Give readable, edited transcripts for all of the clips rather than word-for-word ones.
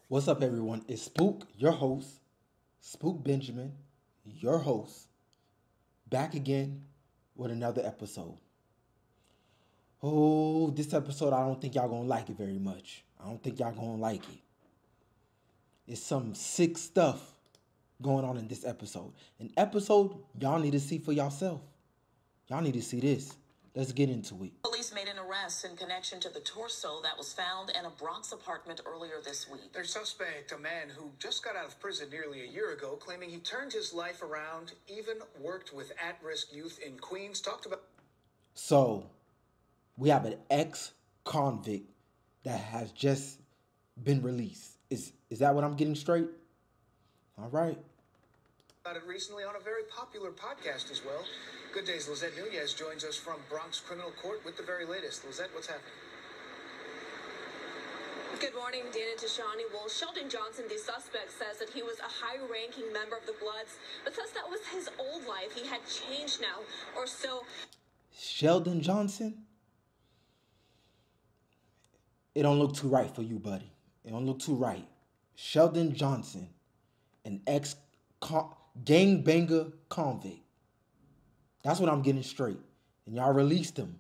What's up, everyone? It's Spook, your host, Spook Benjamin, your host, back again with another episode. Oh, this episode, I don't think y'all gonna like it very much. I don't think y'all gonna like it. It's some sick stuff going on in this episode. An episode y'all need to see for yourself. Y'all need to see this. Let's get into it. Police made an arrest in connection to the torso that was found in a Bronx apartment earlier this week. Their suspect, a man who just got out of prison nearly a year ago, claiming he turned his life around, even worked with at-risk youth in Queens, talked about... So, we have an ex-convict that has just been released. Is that what I'm getting straight? All right. About it recently on a very popular podcast as well. Good Day's Lizette Nunez joins us from Bronx Criminal Court with the very latest. Lizette, what's happening? Good morning, Dan and Tashani. Well, Sheldon Johnson, the suspect, says that he was a high-ranking member of the Bloods, but says that was his old life. He had changed now, or so. Sheldon Johnson? It don't look too right for you, buddy. It don't look too right. Sheldon Johnson, an ex-gangbanger convict. That's what I'm getting straight. And y'all released him.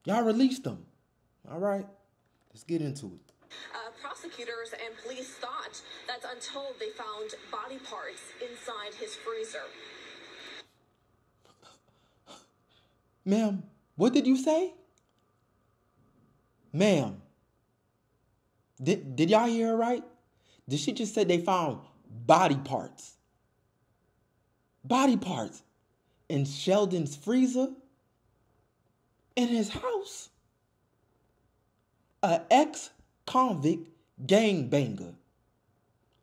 Y'all released him. All right. Let's get into it. Prosecutors and police thought that's until they found body parts inside his freezer. Ma'am, what did you say? Ma'am, did y'all hear her right? Did she just say they found body parts? Body parts in Sheldon's freezer? In his house? An ex-convict gangbanger.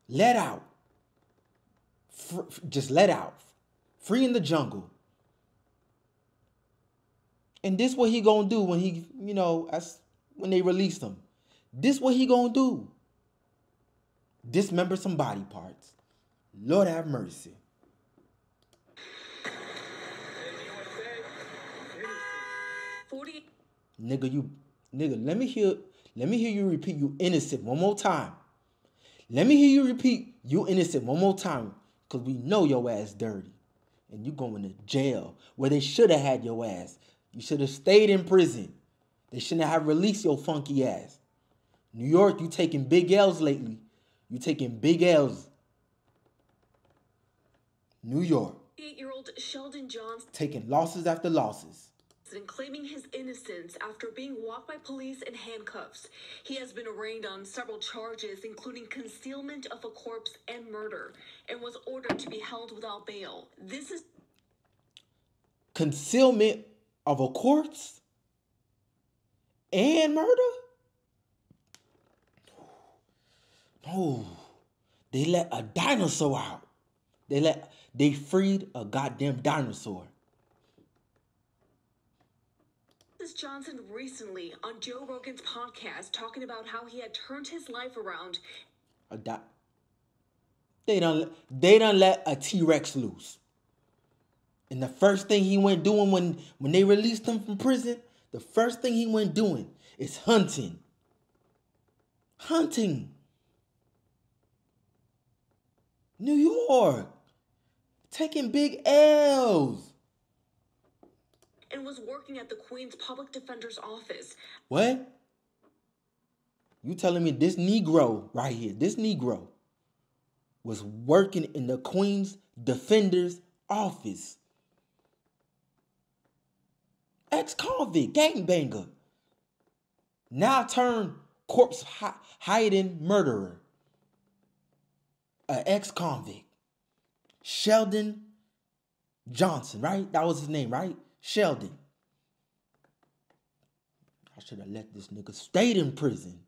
Let out. Just let out. Free in the jungle. And this what he gonna do when he, when they release him. This what he gonna do. Dismember some body parts. Lord have mercy. Nigga, let me hear you repeat you innocent one more time. Let me hear you repeat you innocent one more time. Cause we know your ass dirty. And you going to jail where they should have had your ass. You should have stayed in prison. They shouldn't have released your funky ass. New York, you taking big L's lately. You taking big L's. New York. 8-year-old Sheldon Johnson taking losses after losses. And claiming his innocence after being walked by police in handcuffs. He has been arraigned on several charges, including concealment of a corpse and murder, and was ordered to be held without bail. This is concealment of a corpse and murder? No. They let a dinosaur out. They freed a goddamn dinosaur. Johnson recently on Joe Rogan's podcast talking about how he had turned his life around. They done let a T-Rex loose. And the first thing he went doing when they released him from prison, the first thing he went doing is hunting. Hunting. New York. Taking big L's. And was working at the Queens Public Defender's office. What? You telling me this Negro right here, this Negro was working in the Queens Defender's office? Ex-convict, gangbanger. Now turned corpse hiding murderer. An ex-convict. Sheldon Johnson, right? That was his name, right? Sheldon. I should have let this nigga stay in prison.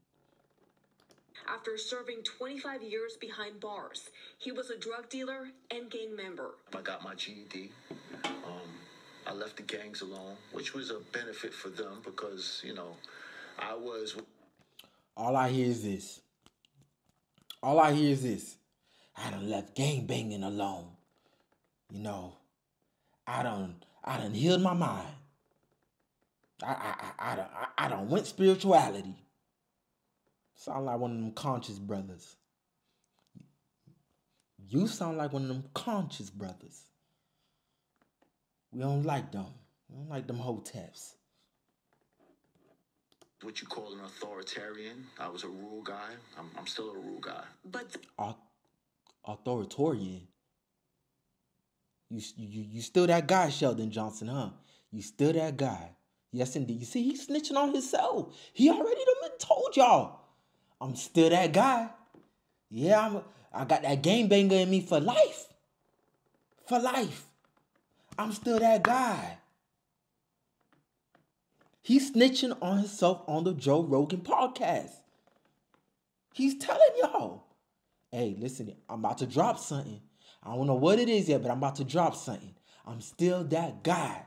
After serving 25 years behind bars, he was a drug dealer and gang member. I got my GED. I left the gangs alone, which was a benefit for them because, I was... All I hear is this. I done left gangbanging alone. I done healed my mind. I done went spirituality. Sound like one of them conscious brothers. You sound like one of them conscious brothers. We don't like them. We don't like them hoteps. What you call an authoritarian. I was a rule guy. I'm still a rule guy. But Authoritarian? You still that guy, Sheldon Johnson, huh? You still that guy. Yes, indeed. You see, he's snitching on himself. He already done told y'all. I'm still that guy. Yeah, I got that game banger in me for life. For life. I'm still that guy. He's snitching on himself on the Joe Rogan podcast. He's telling y'all, hey, listen, I'm about to drop something. I don't know what it is yet, but I'm about to drop something. I'm still that guy.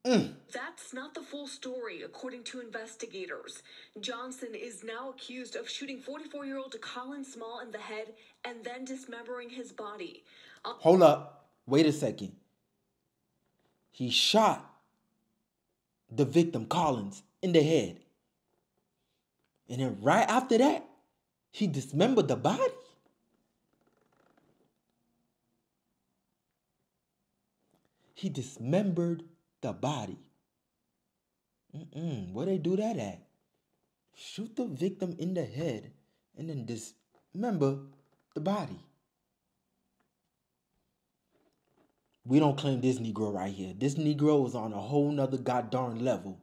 That's not the full story, according to investigators. Johnson is now accused of shooting 44-year-old Colin Small in the head and then dismembering his body. Hold up. Wait a second. He shot the victim, Collins, in the head. And then right after that, he dismembered the body? He dismembered the body. Where they do that at? Shoot the victim in the head and then dismember the body. We don't claim this Negro right here. This Negro is on a whole nother goddamn level.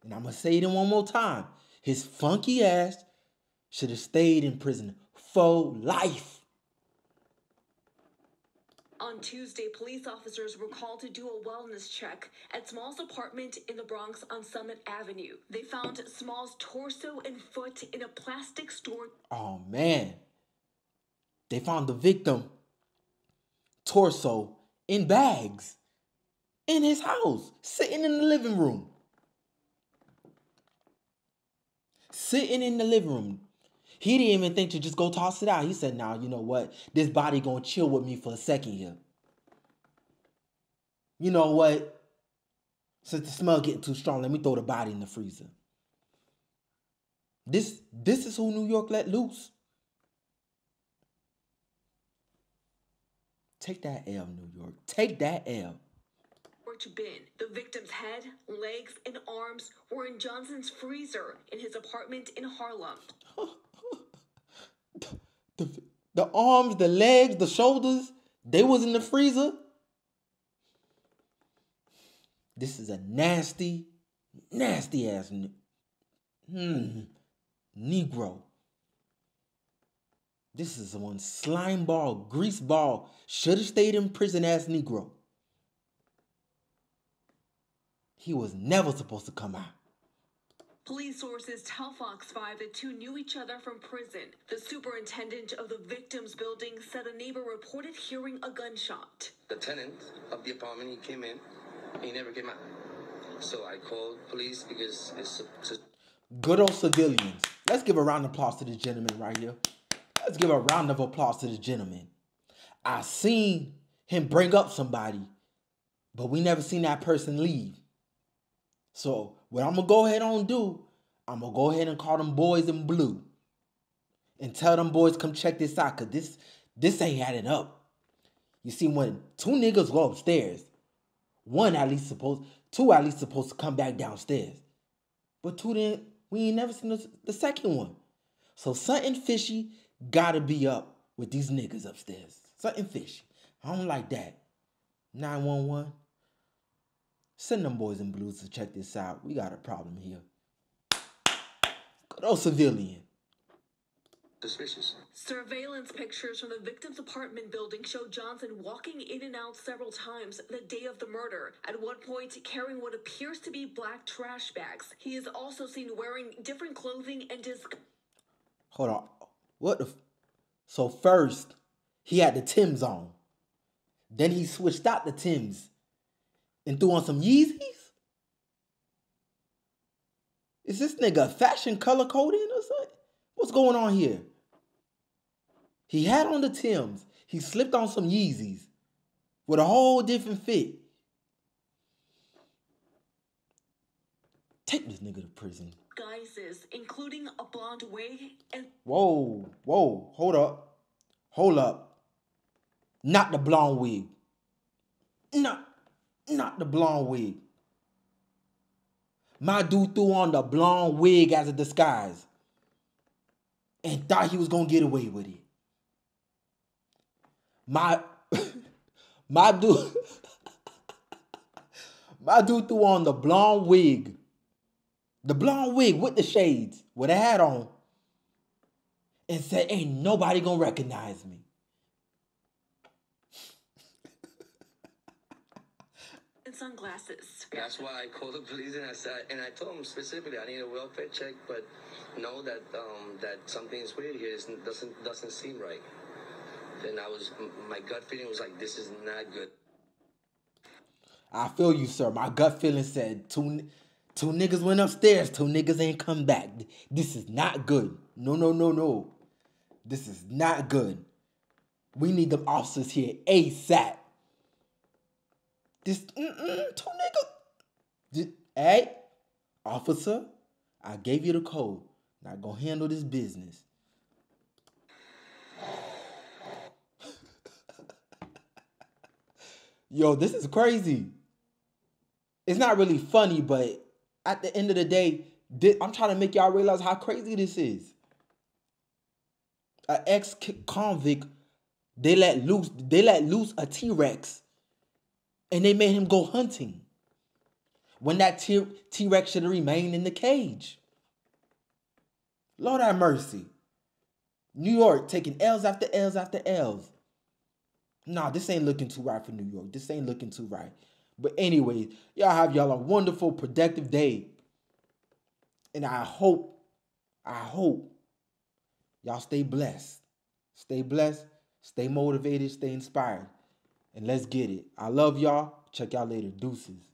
And I'm going to say it one more time. His funky ass should have stayed in prison for life. On Tuesday, police officers were called to do a wellness check at Small's apartment in the Bronx on Summit Avenue. They found Small's torso and foot in a plastic store. Oh, man. They found the victim torso in bags in his house, sitting in the living room. Sitting in the living room. He didn't even think to just go toss it out. He said, nah, you know what? This body gonna chill with me for a second here. You know what? Since the smell getting too strong, let me throw the body in the freezer. This is who New York let loose. Take that L, New York. Take that L. Bin. The victim's head, legs, and arms were in Johnson's freezer in his apartment in Harlem. The arms, the legs, the shoulders, they was in the freezer. This is a nasty, nasty ass Negro. This is one slime ball, grease ball, should have stayed in prison ass Negro. He was never supposed to come out. Police sources tell Fox 5 the two knew each other from prison. The superintendent of the victim's building said a neighbor reported hearing a gunshot. The tenant of the apartment, he came in, he never came out. So I called police because it's good old civilians. Let's give a round of applause to this gentleman right here. Let's give a round of applause to this gentleman. I seen him bring up somebody, but we never seen that person leave. So what I'm going to go ahead and do, I'm going to go ahead and call them boys in blue and tell them boys come check this out, because this ain't adding up. You see, when two niggas go upstairs, two at least supposed to come back downstairs. But we ain't never seen the second one. So something fishy got to be up with these niggas upstairs. Something fishy. I don't like that. 911. Send them boys in blues to check this out. We got a problem here. Good old civilian. suspicious. Surveillance pictures from the victim's apartment building show Johnson walking in and out several times the day of the murder. At one point, carrying what appears to be black trash bags. He is also seen wearing different clothing and Hold on. What the... So first, he had the Timbs on. Then he switched out the Timbs and threw on some Yeezys? Is this nigga fashion color coding or something? What's going on here? He had on the Timbs. He slipped on some Yeezys with a whole different fit. Take this nigga. prison. Guises, including a blonde wig and Whoa, hold up. Not the blonde wig. Not the blonde wig. My dude threw on the blonde wig as a disguise and thought he was gonna get away with it. My dude my dude threw on the blonde wig. The blonde wig with the shades, with a hat on, and said, ain't nobody gonna recognize me. sunglasses. That's why I called the police and I told them specifically I need a welfare check, but know that that something's weird here. It doesn't seem right. Then my gut feeling was like, this is not good. I feel you, sir. My gut feeling said two niggas went upstairs, 2 niggas ain't come back. This is not good. No. This is not good. We need them officers here ASAP. This 2 niggas. Hey, officer, I gave you the code. Now go handle this business. Yo, this is crazy. It's not really funny, but at the end of the day, I'm trying to make y'all realize how crazy this is. An ex-convict, they let loose a T-Rex, and they made him go hunting. When that T-Rex should have remained in the cage. Lord have mercy. New York taking L's after L's after L's. Nah, this ain't looking too right for New York. This ain't looking too right. But anyways, y'all have y'all a wonderful, productive day. And I hope y'all stay blessed. Stay blessed, stay motivated, stay inspired. And let's get it. I love y'all. Check y'all later. Deuces.